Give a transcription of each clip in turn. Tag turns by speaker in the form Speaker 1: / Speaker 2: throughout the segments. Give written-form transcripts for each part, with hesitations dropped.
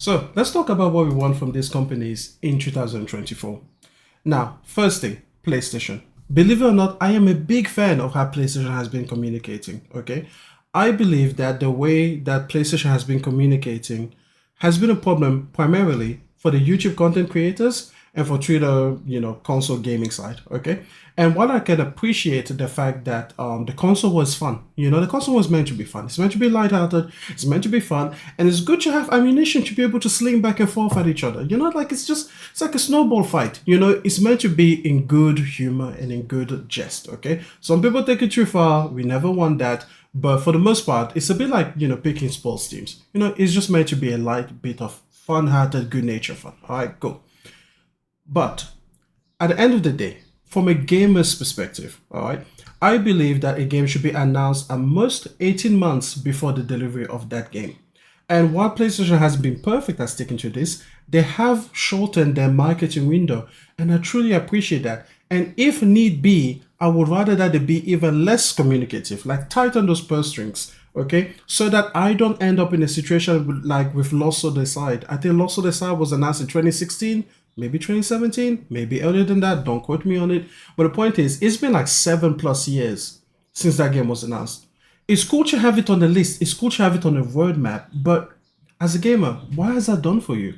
Speaker 1: So let's talk about what we want from these companies in 2024. Now, first thing, PlayStation. Believe it or not, I am a big fan of how PlayStation has been communicating. Okay. I believe that the way that PlayStation has been communicating has been a problem primarily for the YouTube content creators and for Twitter, console gaming side. Okay. And while I can appreciate the fact that the console was fun, the console was meant to be fun. It's meant to be lighthearted. It's meant to be fun, and it's good to have ammunition to be able to sling back and forth at each other. Like it's like a snowball fight. It's meant to be in good humor and in good jest. Okay, some people take it too far. We never want that. But for the most part, it's a bit like, picking sports teams. It's just meant to be a light bit of fun-hearted, good-natured fun. All right, cool. But at the end of the day, from a gamer's perspective, all right, I believe that a game should be announced at most 18 months before the delivery of that game. And while PlayStation has been perfect at sticking to this, they have shortened their marketing window, and I truly appreciate that. And if need be, I would rather that they be even less communicative, like tighten those purse strings, okay? So that I don't end up in a situation like with Lost of the Side. I think Lost of the Side was announced in 2016, maybe 2017, maybe earlier than that. Don't quote me on it. But the point is, it's been like 7+ years since that game was announced. It's cool to have it on the list. It's cool to have it on a roadmap. But as a gamer, why has that done for you?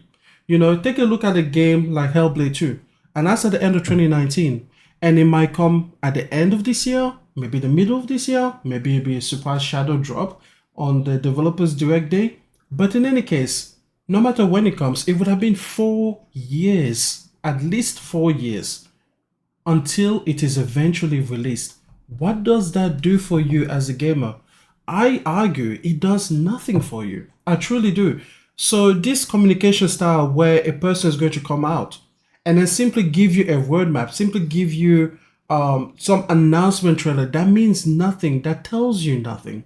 Speaker 1: Take a look at a game like Hellblade 2. And that's at the end of 2019. And it might come at the end of this year, maybe the middle of this year, maybe it'll be a surprise shadow drop on the developers direct day. But in any case, no matter when it comes, it would have been 4 years, at least 4 years, until it is eventually released. What does that do for you as a gamer? I argue it does nothing for you. I truly do. So this communication style where a person is going to come out and then simply give you a roadmap, simply give you some announcement trailer, that means nothing, that tells you nothing,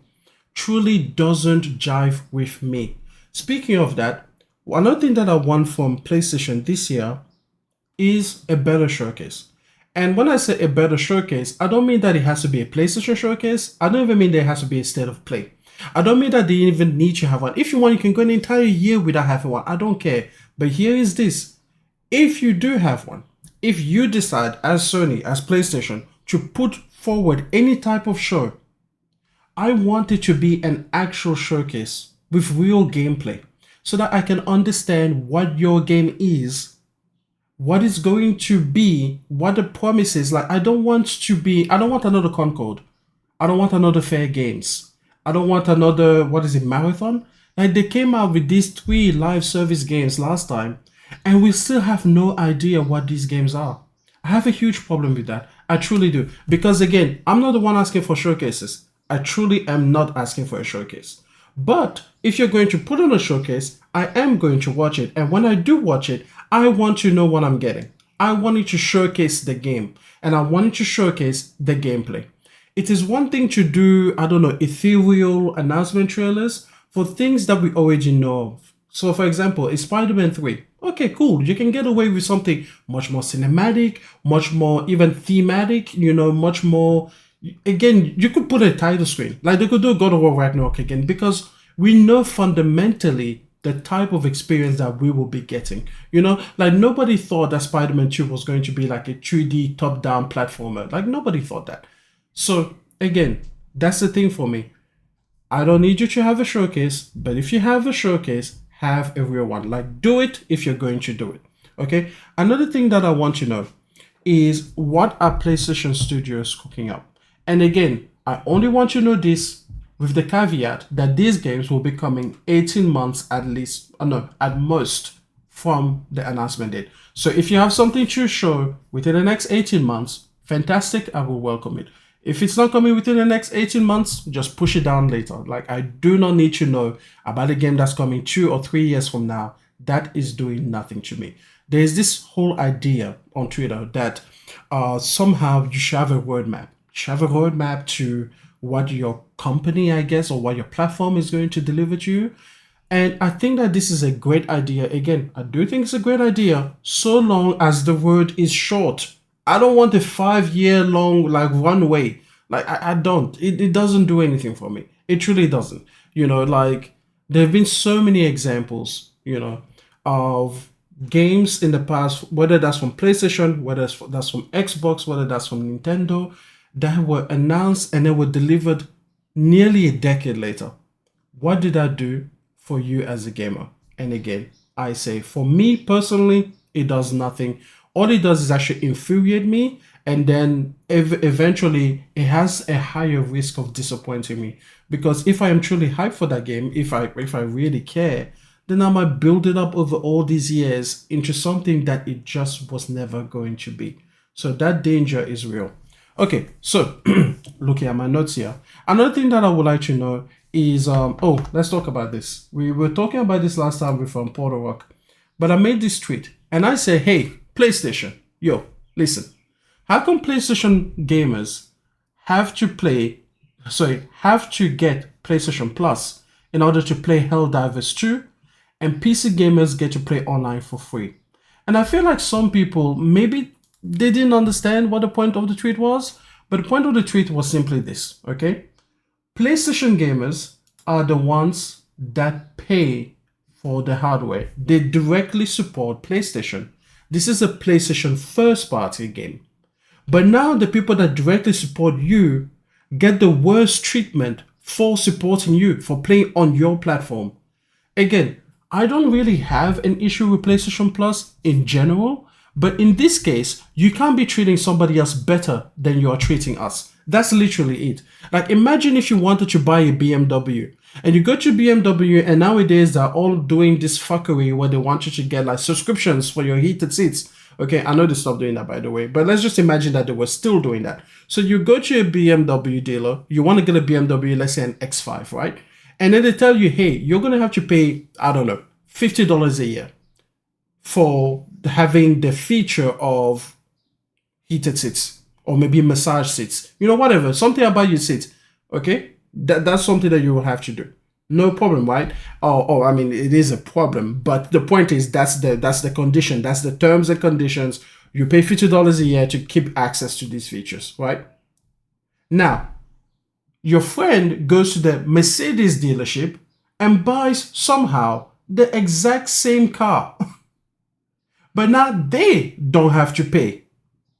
Speaker 1: truly doesn't jive with me. Speaking of that, another thing that I want from PlayStation this year is a better showcase. And when I say a better showcase, I don't mean that it has to be a PlayStation showcase. I don't even mean that it has to be a state of play. I don't mean that they even need to have one. If you want, you can go an entire year without having one. I don't care. But here is this. If you do have one, if you decide as Sony, as PlayStation, to put forward any type of show, I want it to be an actual showcase with real gameplay so that I can understand what your game is, what it's going to be, what the promise is. Like, I don't want another Concord. I don't want another Fair Games. I don't want another, Marathon? Like, they came out with these 3 live service games last time, and we still have no idea what these games are. I have a huge problem with that. I truly do. Because again, I'm not the one asking for showcases. I truly am not asking for a showcase. But if you're going to put on a showcase, I am going to watch it. And when I do watch it, I want to know what I'm getting. I want it to showcase the game. And I want it to showcase the gameplay. It is one thing to do, ethereal announcement trailers for things that we already know of. So for example, is Spider-Man 3. Okay, cool. You can get away with something much more cinematic, much more even thematic, much more. Again, you could put a title screen. Like they could do God of War Ragnarok again, because we know fundamentally the type of experience that we will be getting. Like nobody thought that Spider-Man 2 was going to be like a 2D top-down platformer. Like nobody thought that. So again, that's the thing for me. I don't need you to have a showcase, but if you have a showcase, have a real one. Like, do it if you're going to do it. Okay. Another thing that I want to know is, what are PlayStation Studios cooking up? And again, I only want to know this with the caveat that these games will be coming 18 months at least, no, at most, from the announcement date. So if you have something to show within the next 18 months, fantastic, I will welcome it. If it's not coming within the next 18 months, just push it down later. Like, I do not need to know about a game that's coming 2 or 3 years from now. That is doing nothing to me. There's this whole idea on Twitter that somehow you should have a roadmap. You should have a roadmap to what your company, I guess, or what your platform is going to deliver to you. And I think that this is a great idea. Again, I do think it's a great idea, so long as the road is short. I don't want a 5-year long runway. I don't. It doesn't do anything for me. It truly doesn't. There have been so many examples, of games in the past, whether that's from PlayStation, whether that's from Xbox, whether that's from Nintendo, that were announced and then were delivered nearly a decade later. What did that do for you as a gamer? And again, I say, for me personally, it does nothing. All it does is actually infuriate me, and then eventually it has a higher risk of disappointing me. Because if I am truly hyped for that game, if I really care, then I might build it up over all these years into something that it just was never going to be. So that danger is real. Okay, so looking at my notes here, another thing that I would like to know is let's talk about this. We were talking about this last time with Porter Rock, but I made this tweet and I said, hey, PlayStation, yo, listen, how come PlayStation gamers have to get PlayStation Plus in order to play Helldivers 2, and PC gamers get to play online for free? And I feel like some people, maybe they didn't understand what the point of the tweet was, but the point of the tweet was simply this, okay? PlayStation gamers are the ones that pay for the hardware. They directly support PlayStation. This is a PlayStation first party game. But now the people that directly support you get the worst treatment for supporting you, for playing on your platform. Again, I don't really have an issue with PlayStation Plus in general, but in this case, you can't be treating somebody else better than you are treating us. That's literally it. Like, imagine if you wanted to buy a BMW and you go to BMW, and nowadays they're all doing this fuckery where they want you to get like subscriptions for your heated seats. Okay, I know they stopped doing that, by the way, but let's just imagine that they were still doing that. So you go to a BMW dealer, you want to get a BMW, let's say an X5, right? And then they tell you, hey, you're going to have to pay, I don't know, $50 a year for having the feature of heated seats or maybe massage seats, whatever, something about your seat. Okay, that's something that you will have to do. No problem, right? I mean, it is a problem, but the point is that's the condition, that's the terms and conditions. You pay $50 a year to keep access to these features, right? Now, your friend goes to the Mercedes dealership and buys somehow the exact same car. But now they don't have to pay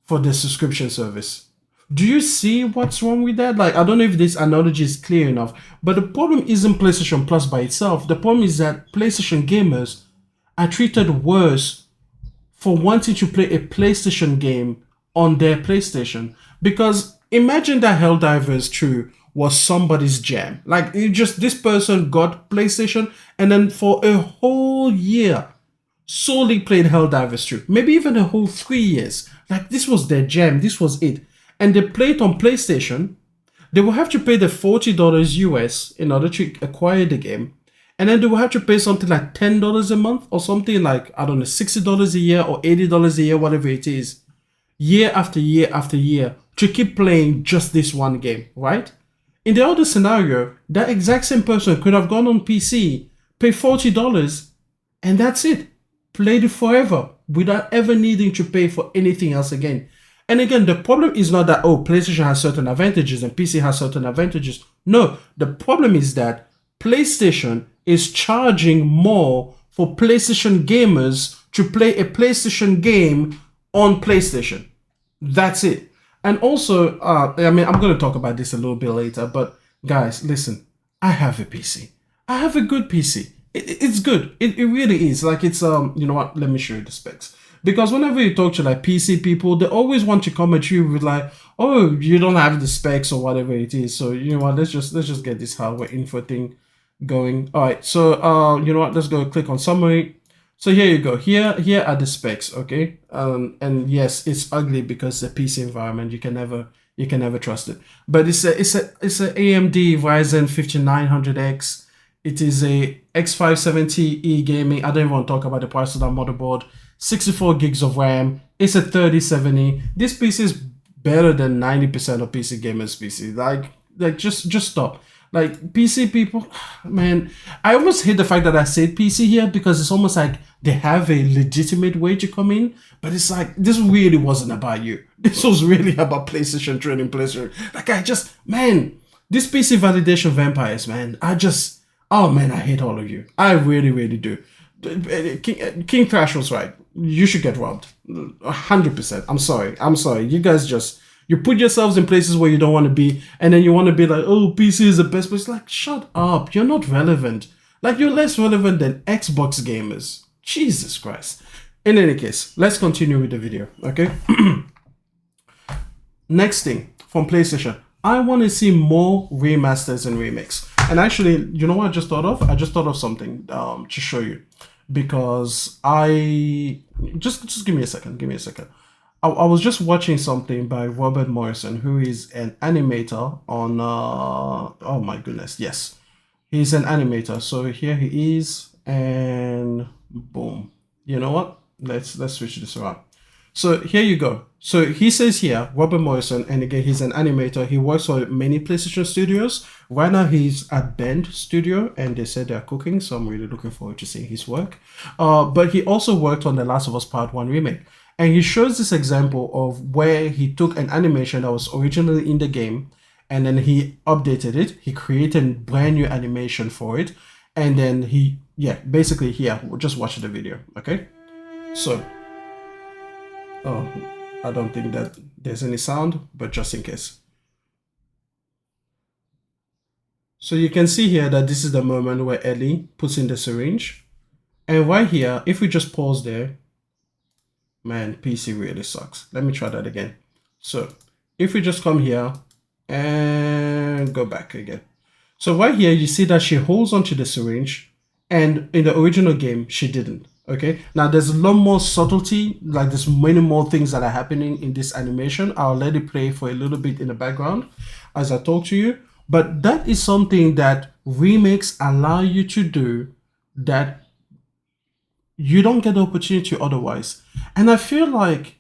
Speaker 1: for the subscription service. Do you see what's wrong with that? Like, I don't know if this analogy is clear enough, but the problem isn't PlayStation Plus by itself. The problem is that PlayStation gamers are treated worse for wanting to play a PlayStation game on their PlayStation. Because imagine that Helldivers 2 was somebody's jam. Like, this person got PlayStation and then for a whole year solely played Helldivers 2. Maybe even a whole 3 years. Like, this was their jam. This was it. And they play it on PlayStation. They will have to pay the $40 US in order to acquire the game. And then they will have to pay something like $10 a month or something like, I don't know, $60 a year or $80 a year, whatever it is, year after year after year to keep playing just this one game, right? In the other scenario, that exact same person could have gone on PC, pay $40, and that's it. Played it forever without ever needing to pay for anything else again. And again, the problem is not that, PlayStation has certain advantages and PC has certain advantages. No, the problem is that PlayStation is charging more for PlayStation gamers to play a PlayStation game on PlayStation. That's it. And also, I'm going to talk about this a little bit later, but guys, listen, I have a PC. I have a good PC. It's good. It really is. Like, it's, you know what? Let me show you the specs. Because whenever you talk to like PC people, they always want to come at you with like, oh, you don't have the specs or whatever it is. So you know what? Let's just get this hardware info thing going. All right. So you know what? Let's go click on summary. So here you go. Here are the specs. Okay. And yes, it's ugly because it's a PC environment. You can never trust it. But it's a AMD Ryzen 5900X. It is a X570E gaming. I don't even want to talk about the price of that motherboard. 64 gigs of RAM. It's a 3070. This PC is better than 90% of PC gamers' PC. Like just stop. Like, PC people, man, I almost hate the fact that I said PC here because it's almost like they have a legitimate way to come in. But it's like, this really wasn't about you. This was really about PlayStation trading PlayStation. Like, this PC validation vampires, man. Oh man, I hate all of you. I really, really do. King Thrash was right. You should get robbed. 100%. I'm sorry. I'm sorry. You guys just you put yourselves in places where you don't want to be, and then you want to be like, oh, PC is the best. But it's like, shut up. You're not relevant. Like, you're less relevant than Xbox gamers. Jesus Christ. In any case, let's continue with the video. Okay. Next thing from PlayStation, I want to see more remasters and remakes. And actually, you know what I just thought of? I just thought of something to show you, because I just give me a second. Give me a second. I was just watching something by Robert Morrison, who is an animator on. Oh my goodness, yes, he's an animator. So here he is, and boom. You know what? Let's switch this around. So here you go. So he says here, Robert Morrison, and again, he's an animator. He works for many PlayStation studios. Right now, he's at Bend Studio, and they said they're cooking, so I'm really looking forward to seeing his work. But he also worked on The Last of Us Part 1 remake. And he shows this example of where he took an animation that was originally in the game, and then he updated it. He created a brand new animation for it. And then basically here, we'll just watch the video, okay? So, oh, I don't think that there's any sound, but just in case. So you can see here that this is the moment where Ellie puts in the syringe. And right here, if we just pause there, man, PC really sucks. Let me try that again. So if we just come here and go back again. So right here, you see that she holds onto the syringe, and in the original game, she didn't. Okay, now there's a lot more subtlety, like there's many more things that are happening in this animation. I'll let it play for a little bit in the background as I talk to you. But that is something that remakes allow you to do that you don't get the opportunity otherwise. And I feel like,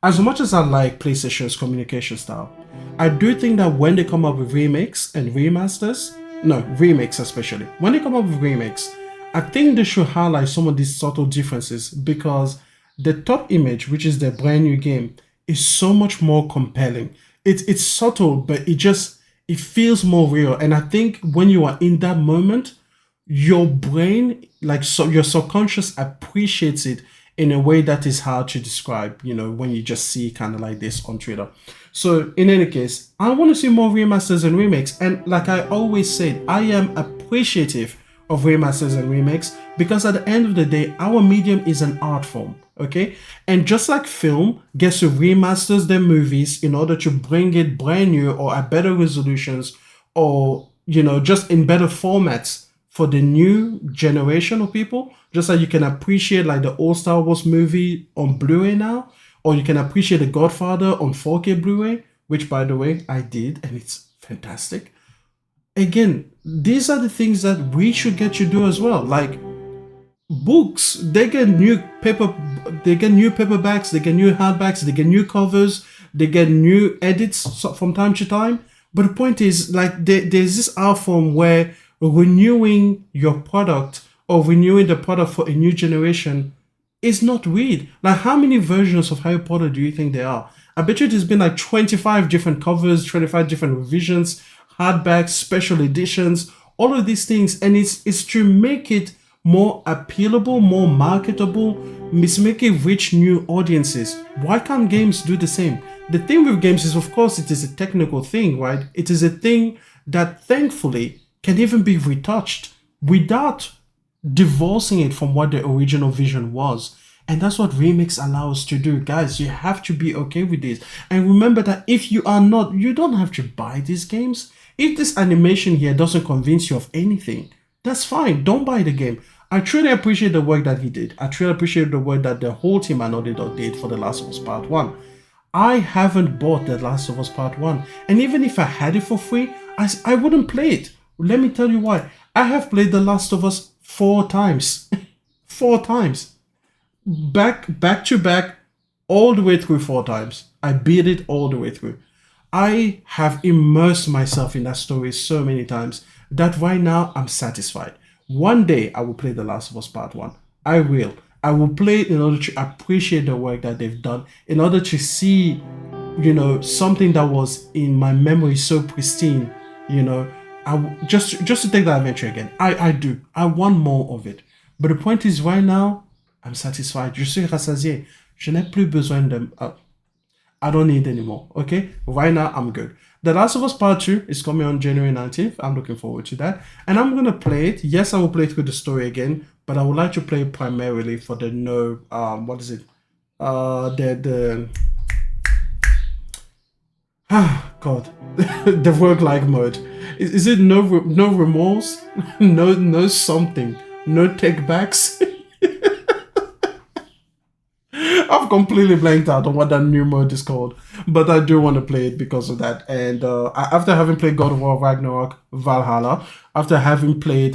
Speaker 1: as much as I like PlayStation's communication style, I do think that when they come up with remakes and remasters, no, remakes especially, when they come up with remakes, I think they should highlight some of these subtle differences, because the top image, which is the brand new game, is so much more compelling. It's subtle, but it feels more real. And I think when you are in that moment, your brain, your subconscious appreciates it in a way that is hard to describe, when you just see kind of like this on Twitter. So in any case, I want to see more remasters and remakes. And like I always said, I am appreciative of remasters and remakes, because at the end of the day, our medium is an art form, okay? And just like film gets to remasters their movies in order to bring it brand new or at better resolutions, or just in better formats for the new generation of people, just like you can appreciate like the old Star Wars movie on Blu-ray now, or you can appreciate The Godfather on 4K Blu-ray, which by the way I did, and it's fantastic. Again, these are the things that we should get to do as well. Like books, they get new paperbacks, they get new hardbacks, they get new covers, they get new edits from time to time. But the point is, like, there's this art form where renewing your product or renewing the product for a new generation is not weird. Like, how many versions of Harry Potter do you think there are? I bet you there's been like 25 different covers, 25 different revisions, hardbacks, special editions, all of these things. And it's to make it more appealable, more marketable, make it reach new audiences. Why can't games do the same? The thing with games is, of course, it is a technical thing, right? It is a thing that thankfully can even be retouched without divorcing it from what the original vision was. And that's what remakes allow us to do. Guys, you have to be okay with this. And remember that if you are not, you don't have to buy these games. If this animation here doesn't convince you of anything, that's fine. Don't buy the game. I truly appreciate the work that he did. I truly appreciate the work that the whole team at Naughty Dog did for The Last of Us Part 1. I haven't bought The Last of Us Part 1. And even if I had it for free, I wouldn't play it. Let me tell you why. I have played The Last of Us 4 times. 4 times. Back to back, all the way through 4 times. I beat it all the way through. I have immersed myself in that story so many times that right now I'm satisfied. One day I will play The Last of Us Part 1. I will. I will play it in order to appreciate the work that they've done, in order to see, something that was in my memory so pristine, just to take that adventure again. I do. I want more of it. But the point is, right now, I'm satisfied. Je suis rassasié. Je n'ai plus besoin de... I don't need anymore, okay? Right now, I'm good. The Last of Us Part 2 is coming on January 19th. I'm looking forward to that. And I'm going to play it. Yes, I will play through the story again, but I would like to play it primarily for the what is it? God, the roguelike mode. Is it no remorse? no something. No takebacks? I've completely blanked out on what that new mode is called, but I do want to play it because of that. And after having played God of War Ragnarok Valhalla, after having played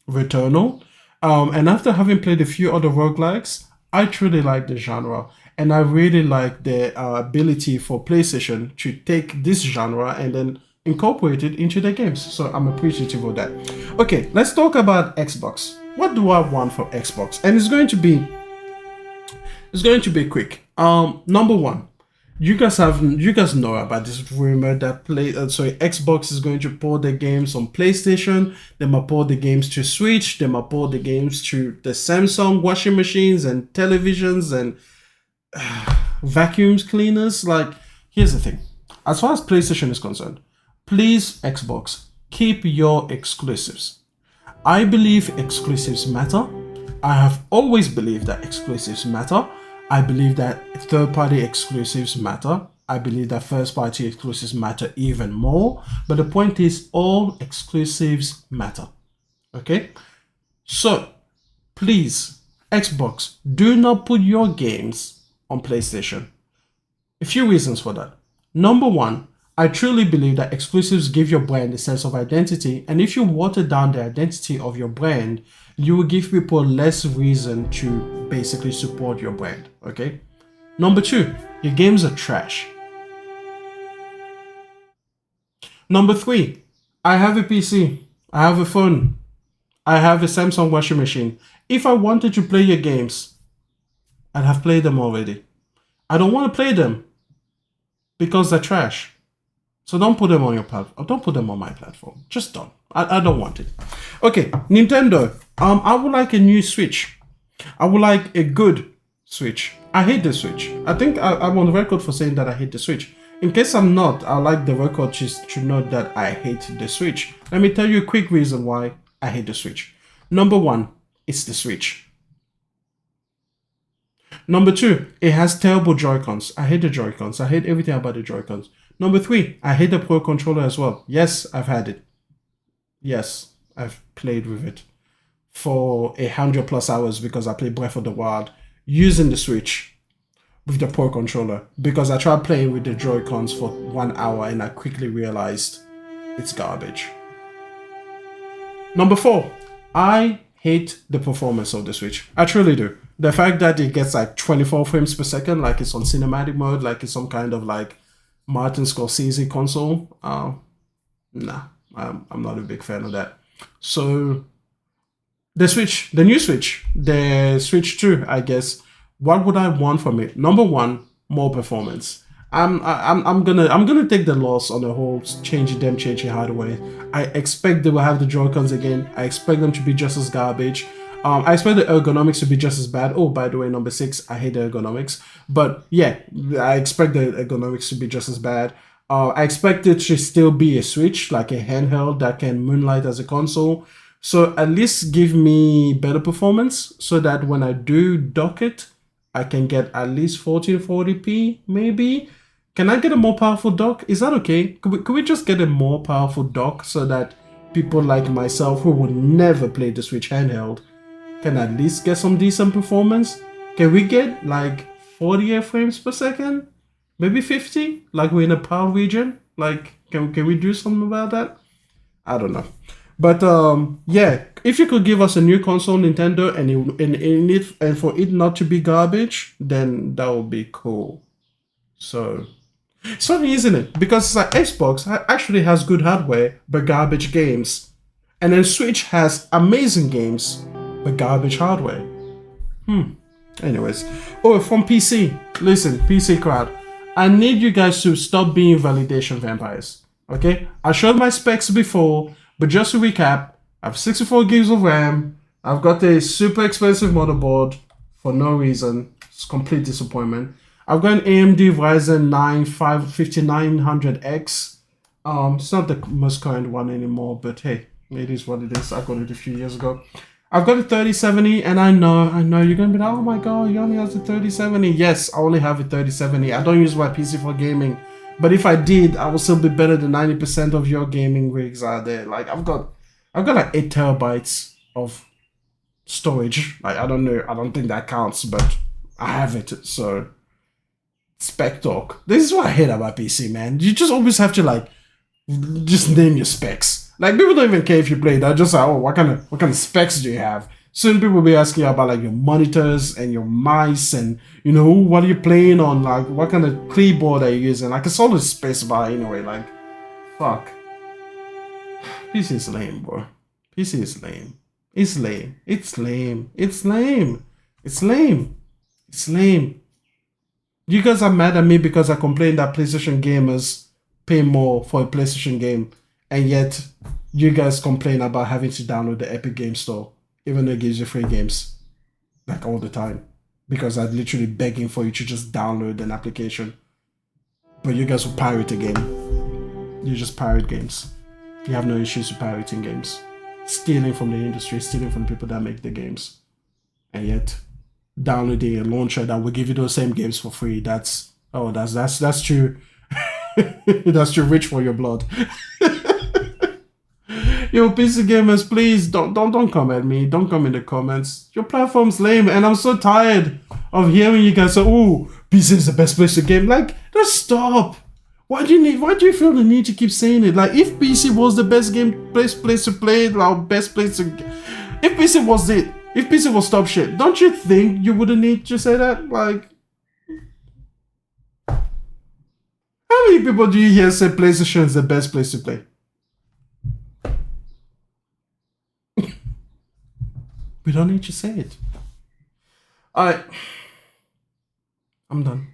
Speaker 1: Returnal, and after having played a few other roguelikes, I truly like the genre. And I really like the ability for PlayStation to take this genre and then incorporate it into their games. So I'm appreciative of that. Okay, let's talk about Xbox. What do I want for Xbox? And it's going to be quick. Number one, you guys know about this rumor that Xbox is going to port the games on PlayStation. They might port the games to Switch. They might port the games to the Samsung washing machines and televisions and vacuums cleaners. Like, here's the thing. As far as PlayStation is concerned, please, Xbox, keep your exclusives. I believe exclusives matter. I have always believed that exclusives matter. I believe that third-party exclusives matter. I believe that first-party exclusives matter even more. But the point is, all exclusives matter. Okay? So, please, Xbox, do not put your games on PlayStation. A few reasons for that. Number one, I truly believe that exclusives give your brand a sense of identity, and if you water down the identity of your brand, you will give people less reason to basically support your brand, okay? Number two, your games are trash. Number three, I have a PC, I have a phone, I have a Samsung washing machine. If I wanted to play your games, I'd have played them already. I don't want to play them because they're trash. So don't put them on your platform. Don't put them on my platform. Just don't. I don't want it. Okay, Nintendo. I would like a new Switch. I would like a good Switch. I hate the Switch. I think I'm on the record for saying that I hate the Switch. In case I'm not, I like the record to note that I hate the Switch. Let me tell you a quick reason why I hate the Switch. Number one, it's the Switch. Number two, it has terrible Joy-Cons. I hate the Joy-Cons. I hate everything about the Joy-Cons. Number three, I hate the Pro Controller as well. Yes, I've had it. Yes, I've played with it for 100+ hours because I played Breath of the Wild using the Switch with the Pro Controller because I tried playing with the Joy-Cons for 1 hour and I quickly realized it's garbage. Number four, I hate the performance of the Switch. I truly do. The fact that it gets like 24 frames per second, like it's on cinematic mode, like it's some kind of like Martin Scorsese console. Nah, I'm not a big fan of that. So the Switch, the new Switch, the Switch 2, I guess. What would I want from it? Number one, more performance. I'm gonna take the loss on the whole changing hardware. I expect they will have the Joy-Cons again. I expect them to be just as garbage. I expect the ergonomics to be just as bad. Oh, by the way, number six, I hate the ergonomics. But yeah, I expect the ergonomics to be just as bad. I expect it to still be a Switch, like a handheld that can moonlight as a console. So at least give me better performance so that when I do dock it, I can get at least 1440p, maybe. Can I get a more powerful dock? Is that okay? Could we just get a more powerful dock so that people like myself who would never play the Switch handheld can at least get some decent performance? Can we get like 48 frames per second? Maybe 50? Like we're in a PAL region? Like, can we do something about that? I don't know. But yeah, if you could give us a new console, Nintendo, and for it not to be garbage, then that would be cool. So it's funny, isn't it? Because it's like Xbox actually has good hardware, but garbage games. And then Switch has amazing games, but garbage hardware. Anyways. Oh, from PC. Listen, PC crowd. I need you guys to stop being validation vampires. Okay? I showed my specs before, but just to recap, I have 64 gigs of RAM, I've got a super expensive motherboard for no reason. It's complete disappointment. I've got an AMD Ryzen 9 5900X. It's not the most current one anymore, but hey, it is what it is. I got it a few years ago. I've got a 3070, and I know you're gonna be like, oh my god, you only have a 3070. Yes, I only have a 3070. I don't use my PC for gaming, but if I did, I would still be better than 90% of your gaming rigs out there. Like I've got like 8 TB of storage. Like I don't know, I don't think that counts, but I have it. So spec talk. This is what I hate about PC, man. You just always have to like just name your specs. Like people don't even care if you play. They're just like, oh, what kind of specs do you have? Soon people will be asking you about like your monitors and your mice and what are you playing on? Like what kind of keyboard are you using? Like it's all a space bar anyway. Like fuck. PC is lame, bro. PC is lame. It's lame. It's lame. It's lame. It's lame. It's lame. You guys are mad at me because I complain that PlayStation gamers pay more for a PlayStation game, and yet you guys complain about having to download the Epic Game Store, even though it gives you free games, like all the time. Because I'm literally begging for you to just download an application. But you guys will pirate a game. You just pirate games. You have no issues with pirating games. Stealing from the industry, stealing from the people that make the games. And yet, downloading a launcher that will give you those same games for free, that's too that's too rich for your blood. Yo, PC gamers, please don't come at me. Don't come in the comments. Your platform's lame, and I'm so tired of hearing you guys say, "Oh, PC is the best place to game." Like, just stop. Why do you feel the need to keep saying it? Like, if PC was the best place to play, like best place to, if PC was it, if PC was top shit, don't you think you wouldn't need to say that? Like, how many people do you hear say PlayStation is the best place to play? We don't need to say it. I'm done.